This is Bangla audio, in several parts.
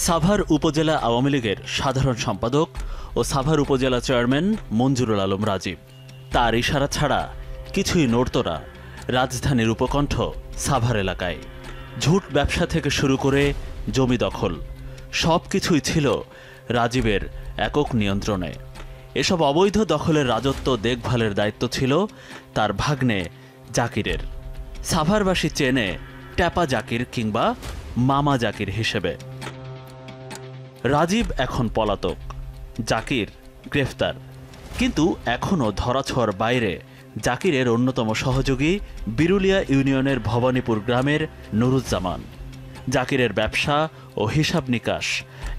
সাভার উপজেলা আওয়ামী লীগের সাধারণ সম্পাদক ও সাভার উপজেলা চেয়ারম্যান মঞ্জুরুল আলম রাজীব। তার ইশারা ছাড়া কিছুই নড়ত না রাজধানীর উপকণ্ঠ সাভার এলাকায়। ঝুট ব্যবসা থেকে শুরু করে জমি দখল সব কিছুই ছিল রাজীবের একক নিয়ন্ত্রণে। এসব অবৈধ দখলের রাজত্ব দেখভালের দায়িত্ব ছিল তার ভাগ্নে জাকিরের। সাভারবাসী চেনে ট্যাপা জাকির কিংবা মামা জাকির হিসেবে। রাজীব এখন পলাতক, জাকির গ্রেফতার, কিন্তু এখনও ধরাছোঁয়ার বাইরে জাকিরের অন্যতম সহযোগী বিরুলিয়া ইউনিয়নের ভবানীপুর গ্রামের নুরুজ্জামান। জাকিরের ব্যবসা ও হিসাব নিকাশ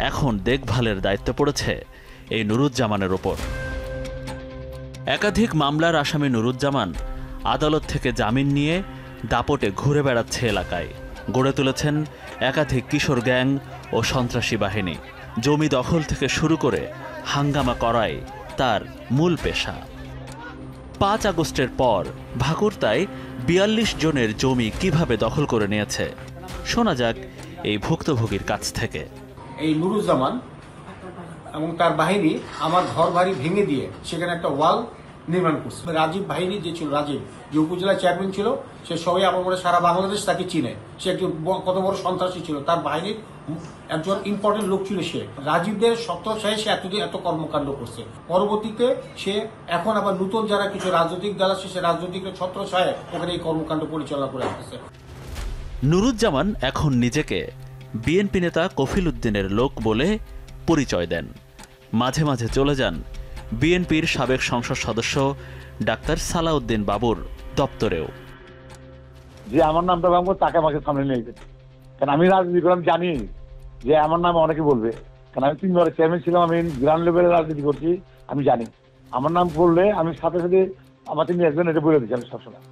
এখন দেখভালের দায়িত্ব পড়েছে এই নুরুজ্জামানের ওপর। একাধিক মামলার আসামি নুরুজ্জামান আদালত থেকে জামিন নিয়ে দাপটে ঘুরে বেড়াচ্ছে এলাকায়। গড়ে তুলেছেন একাধিক কিশোর গ্যাং ও সন্ত্রাসী বাহিনী। জমি দখল থেকে শুরু করে হাঙ্গামা করাই তার মূল পেশা। ৫ আগস্টের পর ভাকুরতায় ৪২ জনের জমি কিভাবে দখল করে নিয়েছে শোনা যাক এই ভুক্তভোগীর কাছ থেকে। এই নুরুজ্জামান এবং তার বাহিনী আমার ঘর বাড়ি ভেঙে দিয়ে সেখানে একটা ওয়াল নির্মাণ করছে। রাজীব বাহিনী যে ছিল, রাজীব যে উপজেলা চেয়ারম্যান ছিল, সে সবাই আমার মনে সারা বাংলাদেশ তাকে চিনে। সে একজন কত বড় সন্ত্রাসী ছিল, তার বাহিনীর একজন ইম্পর্টেন্ট লোক ছিল সে। রাজীবদের ছত্রছায়ায় সে এতদিন এত কর্মকাণ্ড করছে। পরবর্তীতে সে এখন আবার নতুন যারা কিছু রাজনৈতিক দল আছে, সে রাজনৈতিক ছত্রছায়ায় ওখানে এই কর্মকাণ্ড পরিচালনা করে আসতেছে। নুরুজ্জামান এখন নিজেকে বিএনপি নেতা কফিল উদ্দিনের লোক বলে পরিচয় দেন। মাঝে মাঝে চলে যান বিএনপির সাবেক সংসদ সদস্য ডাক্তার সালাউদ্দিন বাবুর দপ্তরেও। যে আমার নামটা তাকে আমাকে সামনে নিয়ে যেতে, কারণ আমি রাজনীতি করে জানি যে আমার নাম অনেকে বলবে, কারণ আমি 3 বারের চেয়ারম্যান ছিলাম, আমি গ্রাউন্ড লেভেলে রাজনীতি করছি, আমি জানি আমার নাম বললে আমি সাথে সাথে আমাকে নিয়ে আসবেন, এটা বলে দিচ্ছি আমি সবসময়।